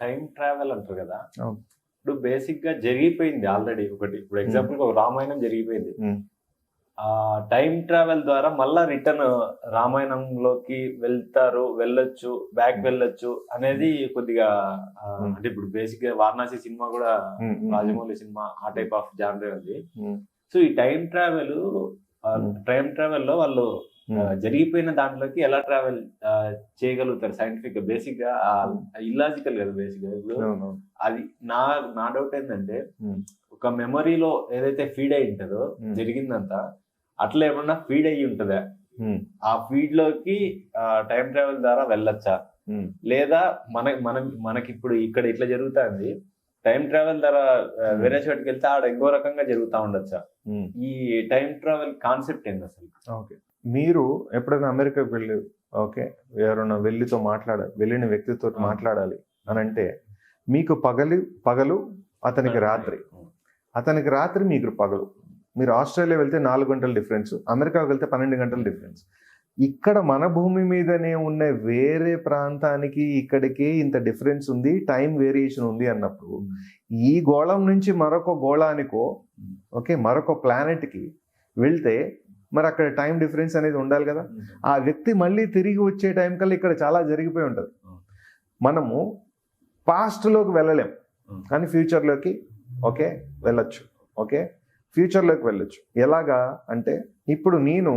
Time travel అంటారు కదా. ఇప్పుడు బేసిక్ గా జరిగిపోయింది ఆల్రెడీ ఒకటి. ఇప్పుడు ఎగ్జాంపుల్ ఒక రామాయణం జరిగిపోయింది. ఆ టైం ట్రావెల్ ద్వారా మళ్ళా రిటర్న్ రామాయణంలోకి వెళ్ళొచ్చు, బ్యాక్ వెళ్ళొచ్చు అనేది కొద్దిగా అంటే ఇప్పుడు బేసిక్ గా వారణాసి సినిమా కూడా రాజమౌళి సినిమా ఆ టైప్ ఆఫ్ జానరే ఉంది. సో ఈ టైం ట్రావెల్ లో వాళ్ళు జరిగిపోయిన దాంట్లోకి ఎలా ట్రావెల్ చేయగలుగుతారు సైంటిఫిక్ గా? బేసిక్ గా ఇల్లాజికల్ కదా బేసిక్ గా. ఇప్పుడు అది నా డౌట్ ఏంటంటే, ఒక మెమరీలో ఏదైతే ఫీడ్ అయి ఉంటుందో జరిగిందంతా అట్లా ఏమన్నా ఫీడ్ అయ్యి ఉంటుందా? ఆ ఫీడ్ లోకి టైం ట్రావెల్ ద్వారా వెళ్ళొచ్చా? లేదా మనకి ఇప్పుడు ఇక్కడ ఇట్లా జరుగుతుంది, టైం ట్రావెల్ ద్వారా వేరే చోటుకి వెళ్తే ఆడ ఇంకో రకంగా జరుగుతూ ఉండొచ్చా? ఈ టైం ట్రావెల్ కాన్సెప్ట్ ఏంది అసలు? ఓకే, మీరు ఎప్పుడైనా అమెరికాకి వెళ్ళి ఎవరైనా వెళ్ళిన వ్యక్తితో మాట్లాడాలి అని అంటే, మీకు పగలు అతనికి రాత్రి మీకు పగలు. మీరు ఆస్ట్రేలియా వెళ్తే 4 గంటల డిఫరెన్స్, అమెరికాకి వెళ్తే 12 గంటల డిఫరెన్స్. ఇక్కడ మన భూమి మీదనే ఉన్న వేరే ప్రాంతానికి ఇక్కడికి ఇంత డిఫరెన్స్ ఉంది, టైం వేరియేషన్ ఉంది అన్నప్పుడు, ఈ గోళం నుంచి మరొక గోళానికో మరొక ప్లానెట్కి వెళ్తే మరి అక్కడ టైం డిఫరెన్స్ అనేది ఉండాలి కదా. ఆ వ్యక్తి మళ్ళీ తిరిగి వచ్చే టైం కల్లా ఇక్కడ చాలా జరిగిపోయి ఉంటుంది. మనము పాస్ట్లోకి వెళ్ళలేం, కానీ ఫ్యూచర్లోకి వెళ్ళొచ్చు. ఫ్యూచర్లోకి వెళ్ళొచ్చు. ఎలాగా అంటే, ఇప్పుడు నేను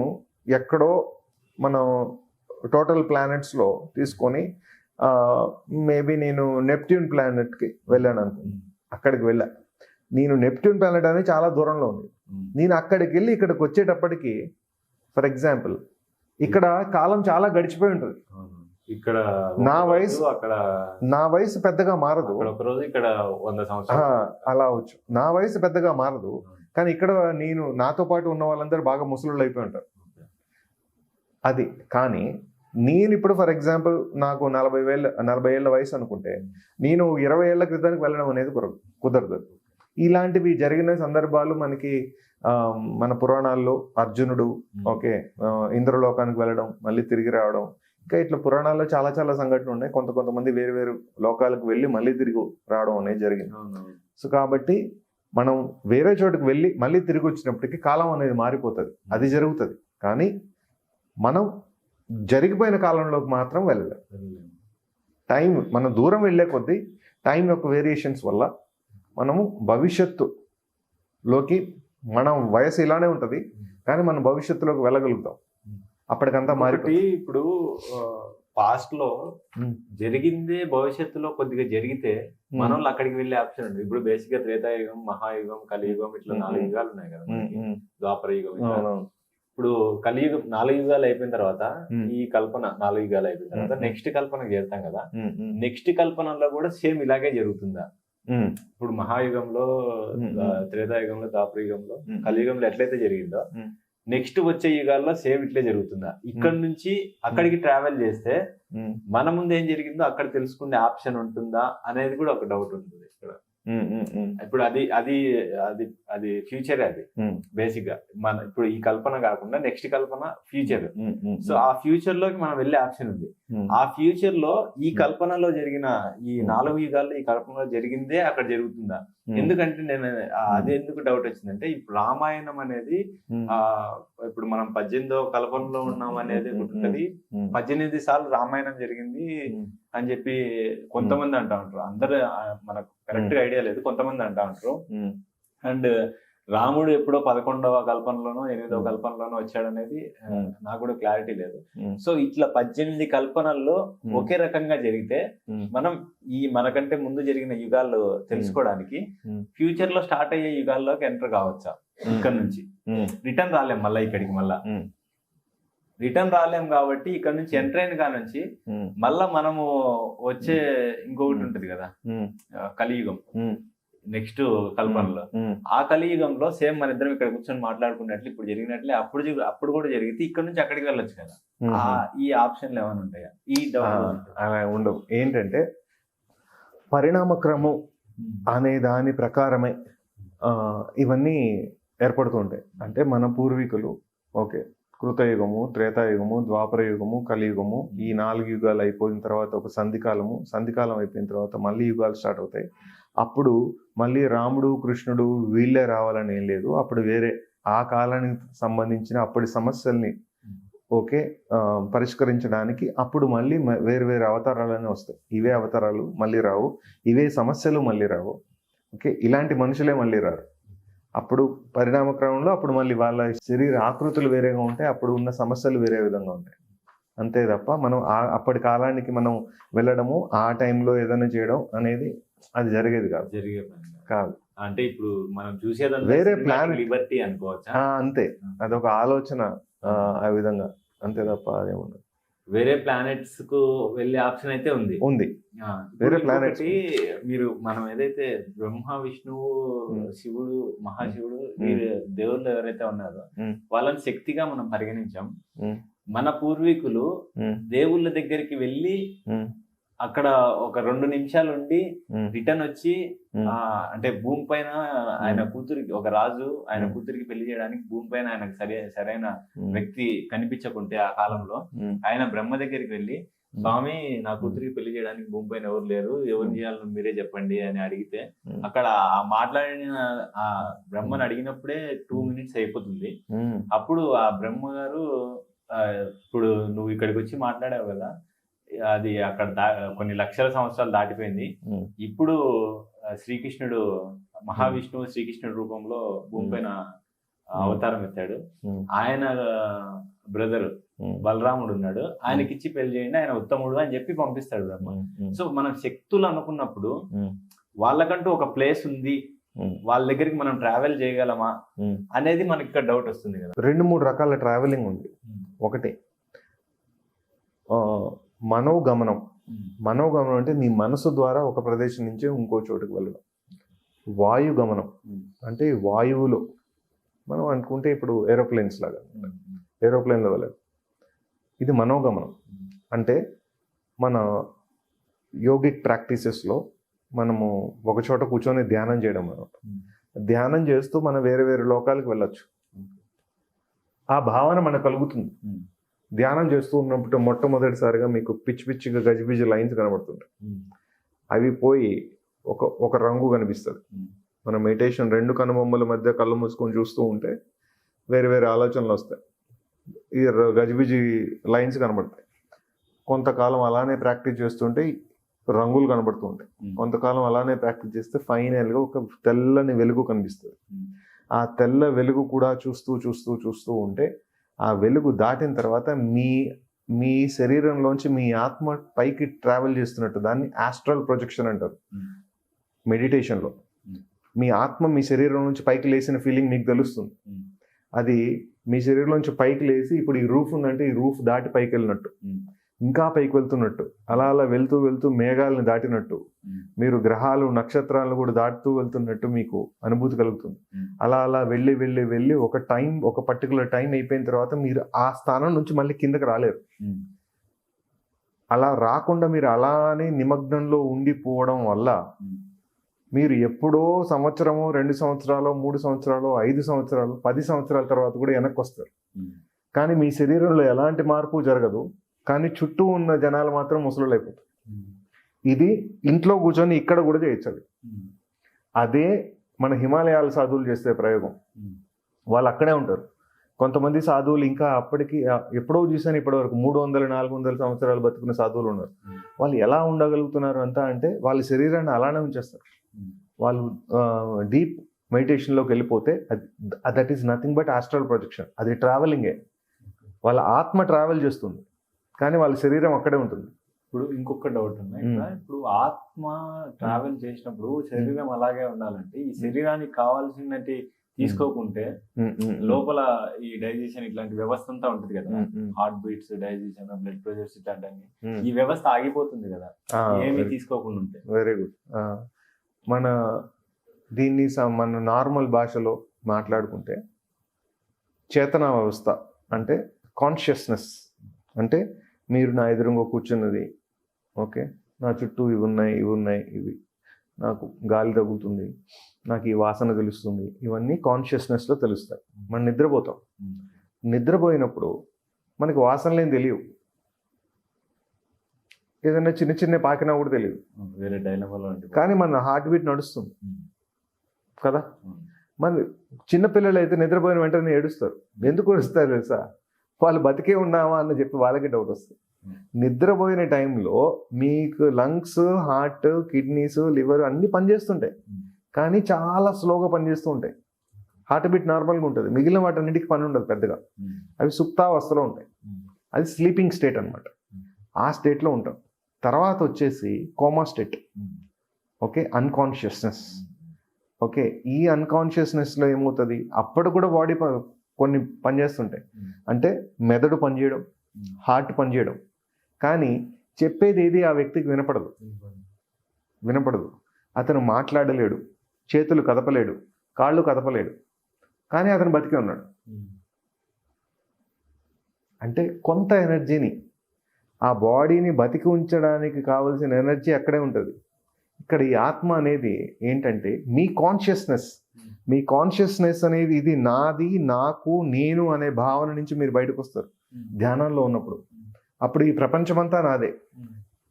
ఎక్కడో మనం టోటల్ ప్లానెట్స్లో తీసుకొని మేబీ నేను నెప్ట్యూన్ ప్లానెట్కి వెళ్ళాను అనుకుంటున్నాను. అక్కడికి నేను నెప్ట్యూన్ ప్లానెట్ అనేది చాలా దూరంలో ఉంది. నేను అక్కడికి వెళ్ళి ఇక్కడికి వచ్చేటప్పటికి, ఫర్ ఎగ్జాంపుల్, ఇక్కడ కాలం చాలా గడిచిపోయి ఉంటుంది. ఇక్కడ నా వయసు పెద్దగా మారదు, ఇక్కడ 100 సంవత్సరాలు అలా అవచ్చు. నా వయసు పెద్దగా మారదు, కానీ ఇక్కడ నాతో పాటు ఉన్న వాళ్ళందరూ బాగా ముసలుళ్ళు అయిపోయి ఉంటారు. అది కానీ నేను ఇప్పుడు ఫర్ ఎగ్జాంపుల్ నాకు 40 ఏళ్ళ వయసు అనుకుంటే, నేను 20 ఏళ్ల క్రితానికి వెళ్ళడం అనేది కుదరదు. ఇలాంటివి జరిగిన సందర్భాలు మనకి మన పురాణాల్లో అర్జునుడు ఇంద్రలోకానికి వెళ్ళడం, మళ్ళీ తిరిగి రావడం, ఇంకా ఇట్లా పురాణాల్లో చాలా చాలా సంఘటనలు ఉన్నాయి. కొంతమంది వేరు లోకాలకు వెళ్ళి మళ్ళీ తిరిగి రావడం అనేది జరిగింది. సో కాబట్టి మనం వేరే చోటుకు వెళ్ళి మళ్ళీ తిరిగి వచ్చినప్పటికీ కాలం అనేది మారిపోతుంది, అది జరుగుతుంది. కానీ మనం జరిగిపోయిన కాలంలోకి మాత్రం వెళ్ళలేం. టైం మనం దూరం వెళ్ళే కొద్దీ టైం యొక్క వేరియేషన్స్ వల్ల మనము భవిష్యత్తులోకి, మనం వయసు ఇలానే ఉంటుంది కానీ మనం భవిష్యత్తులోకి వెళ్ళగలుగుతాం. అప్పటికంతా మారిపోయి ఇప్పుడు పాస్ట్ లో జరిగిందే భవిష్యత్తులో కొద్దిగా జరిగితే మనం అక్కడికి వెళ్ళే ఆప్షన్ ఉంది. ఇప్పుడు బేసిక్ గా త్రేతాయుగం, మహాయుగం, కలియుగం, ఇట్లా 4 యుగాలు ఉన్నాయి కదా. ద్వాపర యుగం. ఇప్పుడు కలియుగం 4 యుగాలు అయిపోయిన తర్వాత ఈ కల్పన 4 యుగాలు అయిపోయిన తర్వాత నెక్స్ట్ కల్పనకు చేరుతాం కదా. నెక్స్ట్ కల్పనలో కూడా సేమ్ ఇలాగే జరుగుతుందా? ఇప్పుడు మహాయుగంలో, త్రేతాయుగంలో, ద్వాపర యుగంలో, కలియుగంలో ఎట్లయితే జరిగిందో నెక్స్ట్ వచ్చే యుగాల్లో సేమ్ ఇట్లే జరుగుతుందా? ఇక్కడ నుంచి అక్కడికి ట్రావెల్ చేస్తే మన ముందు ఏం జరిగిందో అక్కడ తెలుసుకునే ఆప్షన్ ఉంటుందా అనేది కూడా ఒక డౌట్ ఉంటుంది ఇక్కడ. ఇప్పుడు అది ఫ్యూచర్. అది బేసిక్ గా ఇప్పుడు ఈ కల్పన కాకుండా నెక్స్ట్ కల్పన ఫ్యూచర్. సో ఆ ఫ్యూచర్ లోకి మనం వెళ్ళే ఆప్షన్ ఉంది. ఆ ఫ్యూచర్ లో ఈ కల్పనలో జరిగిన ఈ 4 యుగాల్లో ఈ కల్పనలో జరిగిందే అక్కడ జరుగుతుందా? ఎందుకంటే నేను అది ఎందుకు డౌట్ వచ్చిందంటే, ఇప్పుడు రామాయణం అనేది ఇప్పుడు మనం 18వ కల్పనలో ఉన్నాం అనేది ఉంటుంది. 18 సార్లు రామాయణం జరిగింది అని చెప్పి కొంతమంది అంటా ఉంటారు. అందరు మనకు కరెక్ట్ గా ఐడియా లేదు, కొంతమంది అంటా ఉంటారు. అండ్ రాముడు ఎప్పుడో 11వ కల్పనలోనో 8వ కల్పనలోనో వచ్చాడనేది నాకు కూడా క్లారిటీ లేదు. సో ఇట్లా 18 కల్పనల్లో ఒకే రకంగా జరిగితే మనం మనకంటే ముందు జరిగిన యుగాల్లో తెలుసుకోవడానికి ఫ్యూచర్ లో స్టార్ట్ అయ్యే యుగాల్లోకి ఎంటర్ కావచ్చా? ఇక్కడ నుంచి రిటర్న్ రాలేం, మళ్ళీ ఇక్కడికి రిటర్న్ రాలేం కాబట్టి ఇక్కడ నుంచి ఎంటర్ అయిన కా నుంచి మళ్ళా మనము వచ్చే ఇంకొకటి ఉంటుంది కదా, కలియుగం, నెక్స్ట్ కల్పనలో. ఆ కలియుగంలో సేమ్ మన ఇద్దరం ఇక్కడ కూర్చొని మాట్లాడుకున్నట్లు ఇప్పుడు జరిగినట్లే అప్పుడు కూడా జరిగితే ఇక్కడ నుంచి అక్కడికి వెళ్ళొచ్చు కదా. ఈ ఆప్షన్లు ఏమైనా ఉంటాయా? ఈ అలా ఉండవు. ఏంటంటే పరిణామక్రమం అనే దాని ప్రకారమే ఇవన్నీ ఏర్పడుతూ ఉంటాయి. అంటే మన పూర్వీకులు కృతయుగము, త్రేతాయుగము, ద్వాపర యుగము, కలియుగము, ఈ 4 యుగాలు అయిపోయిన తర్వాత ఒక సంధికాలము, సంధికాలం అయిపోయిన తర్వాత మళ్ళీ యుగాలు స్టార్ట్ అవుతాయి. అప్పుడు మళ్ళీ రాముడు, కృష్ణుడు వీళ్ళే రావాలని ఏం లేదు. అప్పుడు వేరే ఆ కాలానికి సంబంధించిన అప్పటి సమస్యల్ని ఓకే పరిష్కరించడానికి అప్పుడు మళ్ళీ వేరు వేరు అవతారాలనే వస్తాయి. ఇవే అవతారాలు మళ్ళీ రావు, ఇవే సమస్యలు మళ్ళీ రావు. ఓకే, ఇలాంటి మనుషులే మళ్ళీ రారు. అప్పుడు పరిణామ క్రమంలో అప్పుడు మళ్ళీ వాళ్ళ శరీర ఆకృతులు వేరేగా ఉంటాయి, అప్పుడు ఉన్న సమస్యలు వేరే విధంగా ఉంటాయి. అంతే తప్ప మనం అప్పటి కాలానికి మనం వెళ్ళడము, ఆ టైంలో ఏదైనా చేయడం అనేది అది జరిగేది కాదు. అంటే ఇప్పుడు మనం చూసేది వేరే ప్లాన్ లిబర్టీ అనుకోవచ్చా? అంతే, అదొక ఆలోచన ఆ విధంగా, అంతే తప్ప అదేముండదు. వేరే ప్లానెట్స్ కు వెళ్ళే ఆప్షన్ అయితే ఉంది. వేరే ప్లానెట్స్ మీరు మనం ఏదైతే బ్రహ్మ, విష్ణువు, శివుడు, మహాశివుడు వీరు దేవుళ్ళు ఎవరైతే ఉన్నారో వాళ్ళని శక్తిగా మనం పరిగణించాం. మన పూర్వీకులు దేవుళ్ళ దగ్గరికి వెళ్ళి అక్కడ ఒక 2 నిమిషాలు ఉండి రిటర్న్ వచ్చి అంటే భూమి పైన ఆయన కూతురికి, ఒక రాజు ఆయన కూతురికి పెళ్లి చేయడానికి భూమి పైన ఆయనకు సరైన వ్యక్తి కనిపించకుంటే ఆ కాలంలో ఆయన బ్రహ్మ దగ్గరికి వెళ్ళి, స్వామి నా కూతురికి పెళ్లి చేయడానికి భూమి పైన ఎవరు లేరు, ఎవరు చేయాలని మీరే చెప్పండి అని అడిగితే అక్కడ ఆ మాట్లాడిన ఆ బ్రహ్మని అడిగినప్పుడే 2 minutes అయిపోతుంది. అప్పుడు ఆ బ్రహ్మ గారు ఇప్పుడు నువ్వు ఇక్కడికి వచ్చి మాట్లాడావు కదా, అది అక్కడ కొన్ని లక్షల సంవత్సరాలు దాటిపోయింది. ఇప్పుడు శ్రీకృష్ణుడు, మహావిష్ణువు శ్రీకృష్ణుడు రూపంలో భూమి పైన అవతారం ఎత్తాడు. ఆయన బ్రదర్ బలరాముడు ఉన్నాడు, ఆయనకిచ్చి పెళ్లి చేయండి, ఆయన ఉత్తముడు అని చెప్పి పంపిస్తాడు బ్రహ్మ. సో మనం శక్తులు అనుకున్నప్పుడు వాళ్ళకంటూ ఒక ప్లేస్ ఉంది, వాళ్ళ దగ్గరికి మనం ట్రావెల్ చేయగలమా అనేది మనకి ఇక్కడ డౌట్ వస్తుంది కదా. 2-3 రకాల ట్రావెలింగ్ ఉంది. ఒకటి మనోగమనం. మనోగమనం అంటే నీ మనసు ద్వారా ఒక ప్రదేశం నుంచి ఇంకో చోటుకు వెళ్ళడం. వాయుగమనం అంటే వాయువులో మనం అనుకుంటే ఇప్పుడు ఏరోప్లేన్స్ లాగా, ఏరోప్లేన్లో వెళ్ళడం, ఇది మనోగమనం. అంటే మన యోగిక్ ప్రాక్టీసెస్లో మనము ఒక చోట కూర్చొని ధ్యానం చేయడం అనమాట. ధ్యానం చేస్తూ మనం వేరే వేరే లోకాలకు వెళ్ళొచ్చు. ఆ భావన మనకు కలుగుతుంది. ధ్యానం చేస్తూ ఉన్నప్పుడు మొట్టమొదటిసారిగా మీకు పిచ్చిగా గజిబిజి లైన్స్ కనబడుతుంటాయి. అవి పోయి ఒక రంగు కనిపిస్తుంది. మన మెడిటేషన్ 2 కనుబొమ్మల మధ్య కళ్ళు మూసుకొని చూస్తూ ఉంటే వేరే వేరే ఆలోచనలు వస్తాయి, ఈ గజిబిజి లైన్స్ కనబడతాయి. కొంతకాలం అలానే ప్రాక్టీస్ చేస్తుంటే రంగులు కనబడుతూ ఉంటాయి. కొంతకాలం అలానే ప్రాక్టీస్ చేస్తే ఫైనల్గా ఒక తెల్లని వెలుగు కనిపిస్తుంది. ఆ తెల్ల వెలుగు కూడా చూస్తూ ఉంటే ఆ వెలుగు దాటిన తర్వాత మీ శరీరంలోంచి మీ ఆత్మ పైకి ట్రావెల్ చేస్తున్నట్టు, దాన్ని ఆస్ట్రల్ ప్రొజెక్షన్ అంటారు మెడిటేషన్లో. మీ ఆత్మ మీ శరీరం నుంచి పైకి లేచిన ఫీలింగ్ మీకు తెలుస్తుంది. అది మీ శరీరం నుంచి పైకి లేచి ఇప్పుడు ఈ రూఫ్ ఉందంటే ఈ రూఫ్ దాటి పైకి వెళ్ళినట్టు, ఇంకా పైకి వెళ్తున్నట్టు, అలా వెళ్తూ మేఘాలను దాటినట్టు, మీరు గ్రహాలు నక్షత్రాలను కూడా దాటుతూ వెళ్తున్నట్టు మీకు అనుభూతి కలుగుతుంది. అలా వెళ్ళి ఒక పర్టికులర్ టైం అయిపోయిన తర్వాత మీరు ఆ స్థానం నుంచి మళ్ళీ కిందకి రాలేరు. అలా రాకుండా మీరు అలానే నిమగ్నంలో ఉండిపోవడం వల్ల మీరు ఎప్పుడో సంవత్సరము, 2 సంవత్సరాలు, 3 సంవత్సరాలు, 5 సంవత్సరాలు, 10 సంవత్సరాల తర్వాత కూడా వెనక్కి వస్తారు. కానీ మీ శరీరంలో ఎలాంటి మార్పు జరగదు, కానీ చుట్టూ ఉన్న జనాలు మాత్రం ముసలు అయిపోతారు. ఇది ఇంట్లో కూర్చొని ఇక్కడ కూడా చేయొచ్చు. అదే మన హిమాలయాల సాధువులు చేసే ప్రయోగం. వాళ్ళు అక్కడే ఉంటారు. కొంతమంది సాధువులు ఇంకా అప్పటికి ఎప్పుడో చూసాను, ఇప్పటి వరకు 300-400 సంవత్సరాలు బతుకున్న సాధువులు ఉన్నారు. వాళ్ళు ఎలా ఉండగలుగుతున్నారు అంటే వాళ్ళ శరీరాన్ని అలానే ఉంచేస్తారు. వాళ్ళు డీప్ మెడిటేషన్లోకి వెళ్ళిపోతే that is nothing but astral projection. అది ట్రావెలింగే. వాళ్ళ ఆత్మ ట్రావెల్ చేస్తుంది కానీ వాళ్ళ శరీరం అక్కడే ఉంటుంది. ఇప్పుడు ఇంకొక డౌట్ ఉన్నాయి. ఇప్పుడు ఆత్మ ట్రావెల్ చేసినప్పుడు శరీరం అలాగే ఉండాలంటే ఈ శరీరానికి కావాల్సినట్టు తీసుకోకుంటే లోపల ఈ డైజెషన్ ఇట్లాంటి వ్యవస్థ అంతా ఉంటుంది కదా, heart beats, digestion, blood pressures ఇట్లాంటివన్నీ, ఈ వ్యవస్థ ఆగిపోతుంది కదా ఏమి తీసుకోకుండా ఉంటే. Very good. దీన్ని మన నార్మల్ భాషలో మాట్లాడుకుంటే చేతన వ్యవస్థ అంటే కాన్షియస్నెస్. అంటే మీరు నా ఎదురుగా కూర్చున్నది, ఓకే, నా చుట్టూ ఇవి ఉన్నాయి, ఇవి నాకు గాలి తగులుతుంది, నాకు ఈ వాసన తెలుస్తుంది, ఇవన్నీ కాన్షియస్నెస్లో తెలుస్తాయి. మనం నిద్రపోతాం. నిద్రపోయినప్పుడు మనకి వాసనలేం తెలియవు, ఏదైనా చిన్న చిన్న పాకినా కూడా తెలియదు, వేరే డైనమోలో కానీ మన హార్ట్ బీట్ నడుస్తుంది కదా. మన చిన్నపిల్లలు అయితే నిద్రపోయిన వెంటనే ఏడుస్తారు. ఎందుకు ఏడుస్తారు తెలుసా? వాళ్ళు బతికే ఉన్నామా అని చెప్పి వాళ్ళకి డౌట్ వస్తుంది. నిద్రపోయిన టైంలో మీకు లంగ్స్, హార్ట్, కిడ్నీస్, లివర్ అన్నీ పనిచేస్తుంటాయి, కానీ చాలా స్లోగా పనిచేస్తూ ఉంటాయి. హార్ట్ బీట్ నార్మల్గా ఉంటుంది, మిగిలిన వాటన్నిటికీ పని ఉండదు పెద్దగా. అవి సుప్తావస్థలో ఉంటాయి. అది స్లీపింగ్ స్టేట్ అనమాట. ఆ స్టేట్లో ఉంటాం. తర్వాత వచ్చేసి coma state, okay, unconsciousness. Okay, ఈ అన్కాన్షియస్నెస్లో ఏమవుతుంది, అప్పుడు కూడా బాడీ కొన్ని పనిచేస్తుంటాయి. అంటే మెదడు పనిచేయడం, హార్ట్ పనిచేయడం, కానీ చెప్పేది ఏది ఆ వ్యక్తికి వినపడదు. అతను మాట్లాడలేడు, చేతులు కదపలేడు, కాళ్ళు కదపలేడు, కానీ అతను బతికే ఉన్నాడు. అంటే కొంత ఎనర్జీని, ఆ బాడీని బతికి ఉంచడానికి కావలసిన ఎనర్జీ అక్కడే ఉంటుంది. ఇక్కడ ఈ ఆత్మ అనేది ఏంటంటే మీ కాన్షియస్నెస్ అనేది ఇది నాది, నాకు, నేను అనే భావన నుంచి మీరు బయటకు వస్తారు ధ్యానంలో ఉన్నప్పుడు. అప్పుడు ఈ ప్రపంచమంతా నాదే,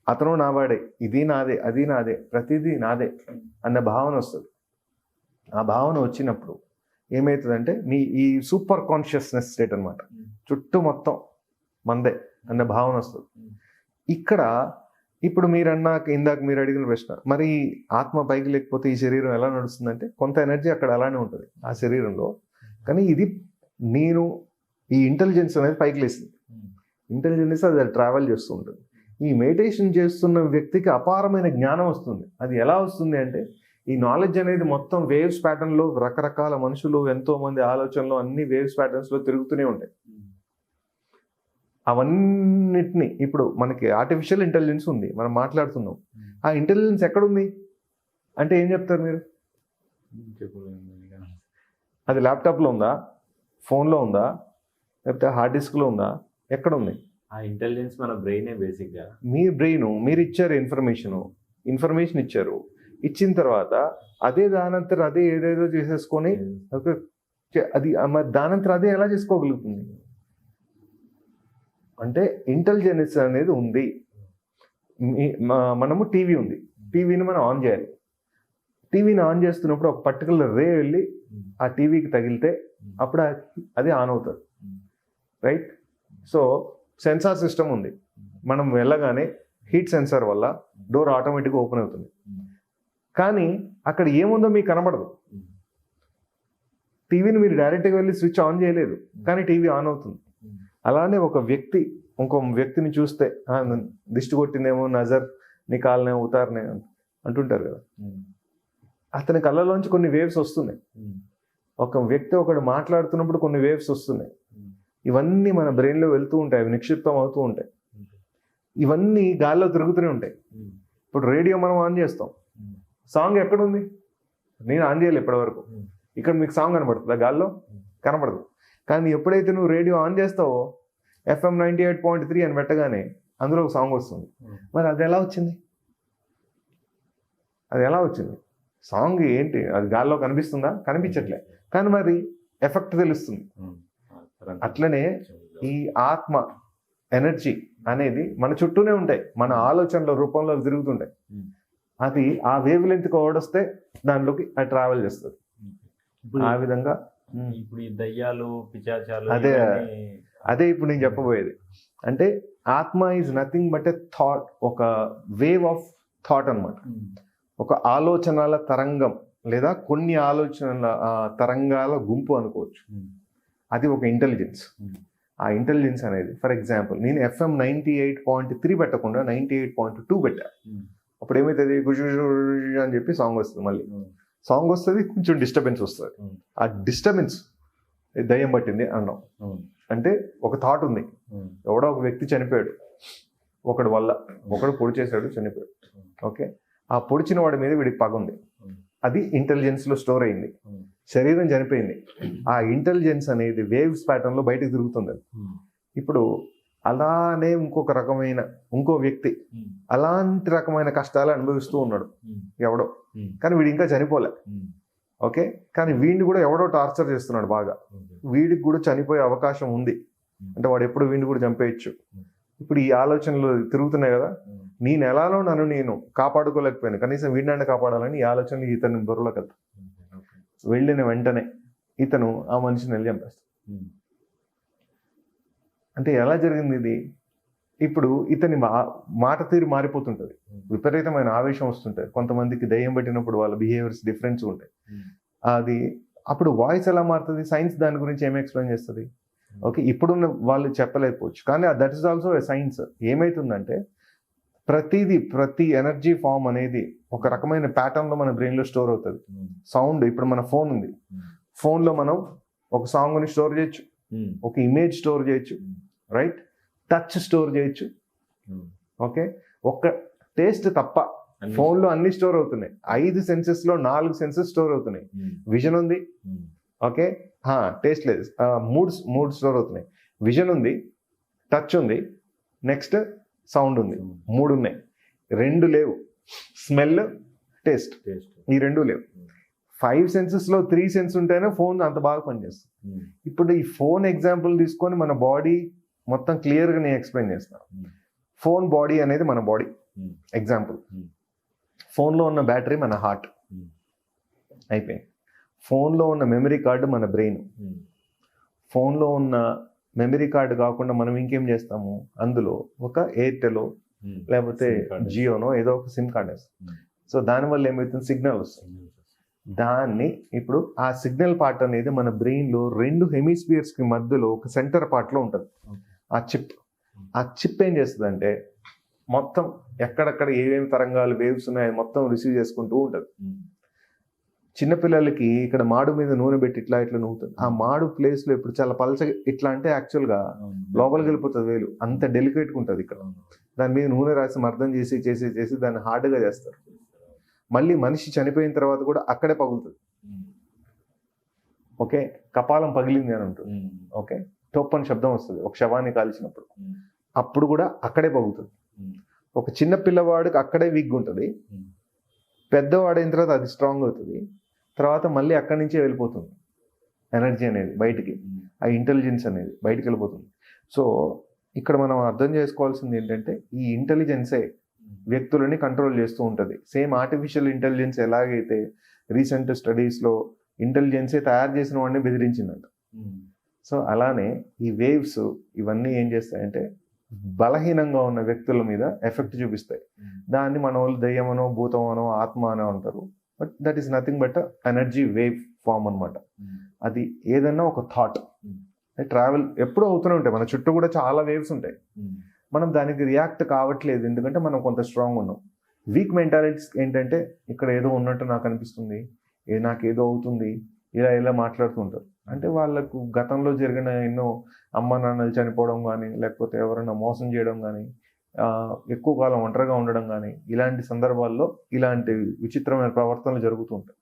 అతను నావాడే, ఇది నాదే, అది నాదే, ప్రతిదీ నాదే అన్న భావన వస్తుంది. ఆ భావన వచ్చినప్పుడు ఏమవుతుందంటే మీ ఈ సూపర్ కాన్షియస్నెస్ స్టేట్ అనమాట, చుట్టూ మొత్తం మందే అన్న భావన వస్తుంది. ఇక్కడ ఇప్పుడు ఇందాక మీరు అడిగిన ప్రశ్న, మరి ఆత్మ పైకి లేకపోతే ఈ శరీరం ఎలా నడుస్తుందంటే కొంత ఎనర్జీ అక్కడ అలానే ఉంటుంది ఆ శరీరంలో, కానీ ఇది నేను ఈ ఇంటెలిజెన్స్ అనేది పైకి లేస్తుంది. ఇంటెలిజెన్స్ అది ట్రావెల్ చేస్తూ ఉంటుంది. ఈ మెడిటేషన్ చేస్తున్న వ్యక్తికి అపారమైన జ్ఞానం వస్తుంది. అది ఎలా వస్తుంది అంటే ఈ నాలెడ్జ్ అనేది మొత్తం వేవ్స్ ప్యాటర్న్లో, రకరకాల మనుషులు, ఎంతో మంది ఆలోచనలు అన్ని వేవ్స్ ప్యాటర్న్స్లో తిరుగుతూనే ఉంటాయి. అవన్నిటిని ఇప్పుడు మనకి ఆర్టిఫిషియల్ ఇంటెలిజెన్స్ ఉంది, మనం మాట్లాడుతున్నాం. ఆ ఇంటెలిజెన్స్ ఎక్కడుంది అంటే ఏం చెప్తారు మీరు? అది ల్యాప్టాప్లో ఉందా, ఫోన్లో ఉందా, లేకపోతే హార్డ్ డిస్క్లో ఉందా? ఎక్కడ ఉంది ఆ ఇంటెలిజెన్స్? మన బ్రెయినే బేసిక్గా. మీ బ్రెయిన్, మీరు ఇచ్చారు ఇన్ఫర్మేషన్ ఇచ్చారు, ఇచ్చిన తర్వాత అదే దానంతరం అదే ఏదేదో చేసేసుకొని అది దానంతరం అదే ఎలా చేసుకోగలుగుతుంది అంటే ఇంటెలిజెన్స్ అనేది ఉంది. మనము టీవీ ఉంది, టీవీని మనం ఆన్ చేయాలి. టీవీని ఆన్ చేస్తున్నప్పుడు ఒక పర్టికులర్ రే వెళ్ళి ఆ టీవీకి తగిలితే అప్పుడు అది ఆన్ అవుతుంది, రైట్? సో సెన్సార్ సిస్టమ్ ఉంది, మనం వెళ్ళగానే హీట్ సెన్సార్ వల్ల డోర్ ఆటోమేటిక్గా ఓపెన్ అవుతుంది. కానీ అక్కడ ఏముందో మీకు కనబడదు. టీవీని మీరు డైరెక్ట్గా వెళ్ళి స్విచ్ ఆన్ చేయలేదు, కానీ టీవీ ఆన్ అవుతుంది. అలానే ఒక వ్యక్తి ఇంకో వ్యక్తిని చూస్తే దిష్టి కొట్టిందేమో, నజర్ నికాల్నే ఉతారనే అంటుంటారు కదా, అతని కళ్ళలోంచి కొన్ని వేవ్స్ వస్తున్నాయి. ఒక వ్యక్తి ఒకడు మాట్లాడుతున్నప్పుడు కొన్ని వేవ్స్ వస్తున్నాయి. ఇవన్నీ మన బ్రెయిన్లో వెళ్తూ ఉంటాయి, అవి నిక్షిప్తం అవుతూ ఉంటాయి. ఇవన్నీ గాల్లో తిరుగుతూనే ఉంటాయి. ఇప్పుడు రేడియో మనం ఆన్ చేస్తాం, సాంగ్ ఎక్కడుంది? నేను ఆన్ చేయాలి ఇప్పటివరకు. ఇక్కడ మీకు సాంగ్ కనబడుతుందా? గాల్లో కనబడదు. కానీ ఎప్పుడైతే నువ్వు రేడియో ఆన్ చేస్తావో FM 98.3 అని పెట్టగానే అందులో ఒక సాంగ్ వస్తుంది. మరి అది ఎలా వచ్చింది? సాంగ్ ఏంటి? అది గాల్లో కనిపిస్తుందా? కనిపించట్లే, కానీ మరి ఎఫెక్ట్ తెలుస్తుంది. అట్లనే ఈ ఆత్మ ఎనర్జీ అనేది మన చుట్టూనే ఉంటాయి, మన ఆలోచనల రూపంలో తిరుగుతుంటాయి. అది ఆ వేవ్ లెంత్ ఓడొస్తే దానిలోకి అది ట్రావెల్ చేస్తుంది. ఆ విధంగా ఇప్పుడు ఈ దయ్యాలు, పిశాచాలు, అదే ఇప్పుడు నేను చెప్పబోయేది. అంటే ఆత్మ is nothing but a thought, ఒక వేవ్ ఆఫ్ థాట్ అన్నమాట. ఒక ఆలోచనల తరంగం లేదా కొన్ని ఆలోచనల తరంగాల గుంపు అనుకోవచ్చు. అది ఒక ఇంటెలిజెన్స్. ఆ ఇంటెలిజెన్స్ అనేది ఫర్ ఎగ్జాంపుల్ నేను FM 98.3 పెట్టకుండా 98.2 పెట్టా. అప్పుడు ఏమవుతుంది? అని చెప్పి సాంగ్ వస్తుంది. మళ్ళీ సాంగ్ వస్తుంది, కొంచెం డిస్టర్బెన్స్ వస్తుంది. ఆ డిస్టర్బెన్స్ దయ్యం పట్టింది అన్నాం. అంటే ఒక థాట్ ఉంది, ఎవడో ఒక వ్యక్తి చనిపోయాడు, ఒకడు పొడి చేశాడు, చనిపోయాడు. ఓకే, ఆ పొడిచిన వాడి మీద వీడికి పగ ఉంది, అది ఇంటెలిజెన్స్ లో స్టోర్ అయింది. శరీరం చనిపోయింది, ఆ ఇంటెలిజెన్స్ అనేది వేవ్స్ ప్యాటర్న్ లో బయటకు తిరుగుతుంది. ఇప్పుడు అలానే ఇంకో వ్యక్తి అలాంటి రకమైన కష్టాలు అనుభవిస్తూ ఉన్నాడు ఎవడో, కానీ వీడు ఇంకా చనిపోలే. ఓకే, కానీ వీడిని కూడా ఎవడో టార్చర్ చేస్తున్నాడు బాగా, వీడికి కూడా చనిపోయే అవకాశం ఉంది, అంటే వాడు ఎప్పుడు వీడిని కూడా చంపేయచ్చు. ఇప్పుడు ఈ ఆలోచనలు తిరుగుతున్నాయి కదా, నేను ఎలానో నన్ను నేను కాపాడుకోలేకపోయాను, కనీసం వీడినైనా కాపాడాలని ఈ ఆలోచనలు ఇతని బుర్రలోకి వెళ్తాను. వెళ్ళిన వెంటనే ఇతను ఆ మనిషిని వెళ్ళి చంపేస్తాడు. అంటే ఎలా జరిగింది ఇది? ఇప్పుడు ఇతని మాట తీరు మారిపోతుంటది, విపరీతమైన ఆవేశం వస్తుంటది, కొంతమందికి దయ్యం పెట్టినప్పుడు వాళ్ళ బిహేవియర్స్ డిఫరెన్స్ ఉంటాయి. అది అప్పుడు వాయిస్ ఎలా మారుతుంది? సైన్స్ దాని గురించి ఏమి ఎక్స్ప్లెయిన్ చేస్తుంది? ఓకే, ఇప్పుడున్న వాళ్ళు చెప్పలేకపోవచ్చు, కానీ that is also a science. ఏమైతుందంటే ప్రతి ఎనర్జీ ఫామ్ అనేది ఒక రకమైన ప్యాటర్న్ లో మన బ్రెయిన్ లో స్టోర్ అవుతుంది. సౌండ్, ఇప్పుడు మన ఫోన్ ఉంది, ఫోన్ లో మనం ఒక సాంగ్ ని స్టోర్ చేయొచ్చు, ఒక ఇమేజ్ స్టోర్ చేయొచ్చు, రైట్, టచ్ స్టోర్ చేయొచ్చు. ఓకే, ఒక్క టేస్ట్ తప్ప ఫోన్ లో అన్ని స్టోర్ అవుతున్నాయి. 5 సెన్సెస్ లో 4 సెన్సెస్ స్టోర్ అవుతున్నాయి. విజన్ ఉంది, ఓకే, టేస్ట్ లేదు, మూడు స్టోర్ అవుతున్నాయి. విజన్ ఉంది, టచ్ ఉంది, నెక్స్ట్ సౌండ్ ఉంది, 3 ఉన్నాయి. 2 లేవు, స్మెల్, టేస్ట్, ఈ 2 లేవు. 5 సెన్సెస్ లో 3 సెన్స్ ఉంటేనే ఫోన్ అంత బాగా పనిచేస్తుంది. ఇప్పుడు ఈ ఫోన్ ఎగ్జాంపుల్ తీసుకొని మన బాడీ మొత్తం క్లియర్ గా నేను ఎక్స్ప్లెయిన్ చేస్తాను. ఫోన్ బాడీ అనేది మన బాడీ ఎగ్జాంపుల్. ఫోన్ లో ఉన్న బ్యాటరీ మన హార్ట్ అయిపోయింది. ఫోన్ లో ఉన్న మెమరీ కార్డు మన బ్రెయిన్. ఫోన్ లో ఉన్న మెమరీ కార్డు కాకుండా మనం ఇంకేం చేస్తాము, అందులో ఒక ఎయిర్టెల్ లేకపోతే జియోనో ఏదో ఒక సిమ్ కార్డ్ వేస్తాం. సో దానివల్ల ఏమవుతుంది, సిగ్నల్ వస్తుంది. దాన్ని ఇప్పుడు ఆ సిగ్నల్ పార్ట్ అనేది మన బ్రెయిన్ లో 2 హెమిస్ఫియర్స్ కి మధ్యలో ఒక సెంటర్ పార్ట్ లో ఉంటుంది. ఆ చిప్ ఏం చేస్తుంది అంటే మొత్తం ఎక్కడెక్కడ ఏమేమి తరంగాలు వేవ్స్ ఉన్నాయో మొత్తం రిసీవ్ చేసుకుంటూ ఉంటుంది. చిన్నపిల్లలకి ఇక్కడ మాడు మీద నూనె పెట్టి ఇట్లా నూగుతుంది. ఆ మాడు ప్లేస్ లో ఇప్పుడు చాలా పలచగా ఇట్లా అంటే యాక్చువల్ గా లోపలికి వెళ్ళిపోతుంది వేలు, అంత డెలికేట్ గా ఉంటుంది. ఇక్కడ దాని మీద నూనె రాసి మర్దం చేసి దాన్ని హార్డ్ గా చేస్తారు. మళ్ళీ మనిషి చనిపోయిన తర్వాత కూడా అక్కడే పగులుతుంది. ఓకే, కపాలం పగిలింది అని ఉంటుంది. ఓకే, టొప్పని శబ్దం వస్తుంది ఒక శవాన్ని కాల్చినప్పుడు, అప్పుడు కూడా అక్కడే పగులుతుంది. ఒక చిన్న పిల్లవాడికి అక్కడే వీక్ ఉంటుంది, పెద్దవాడైన తర్వాత అది స్ట్రాంగ్ అవుతుంది, తర్వాత మళ్ళీ అక్కడి నుంచే వెళ్ళిపోతుంది ఎనర్జీ అనేది బయటికి, ఆ ఇంటెలిజెన్స్ అనేది బయటికి వెళ్ళిపోతుంది. సో ఇక్కడ మనం అర్థం చేసుకోవాల్సింది ఏంటంటే ఈ ఇంటెలిజెన్సే వ్యక్తులని కంట్రోల్ చేస్తూ ఉంటుంది. సేమ్ ఆర్టిఫిషియల్ ఇంటెలిజెన్స్ ఎలాగైతే రీసెంట్ స్టడీస్లో ఇంటెలిజెన్సే తయారు చేసిన వాడిని బెదిరించిందంట. సో అలానే ఈ వేవ్స్ ఇవన్నీ ఏం చేస్తాయంటే బలహీనంగా ఉన్న వ్యక్తుల మీద ఎఫెక్ట్ చూపిస్తాయి. దాన్ని మన వాళ్ళు దయ్యమనో భూతమనో ఆత్మ అనో అంటారు. But that is nothing but energy wave form అనమాట. అది ఏదన్నా ఒక థాట్ ట్రావెల్ ఎప్పుడూ అవుతూనే ఉంటాయి. మన చుట్టూ కూడా చాలా వేవ్స్ ఉంటాయి. మనం దానికి రియాక్ట్ కావట్లేదు, ఎందుకంటే మనం కొంత స్ట్రాంగ్ ఉన్నాం. వీక్ మెంటాలిటీస్ ఏంటంటే ఇక్కడ ఏదో ఉన్నట్టు నాకు అనిపిస్తుంది, నాకు ఏదో అవుతుంది, ఇలా మాట్లాడుతుంటారు. అంటే వాళ్ళకు గతంలో జరిగిన ఎన్నో అమ్మ నాన్నలు చనిపోవడం కానీ, లేకపోతే ఎవరైనా మోసం చేయడం కానీ, ఎక్కువ కాలం ఒంటరిగా ఉండడం కానీ, ఇలాంటి సందర్భాల్లో ఇలాంటి విచిత్రమైన ప్రవర్తనలు జరుగుతూ ఉంటాయి.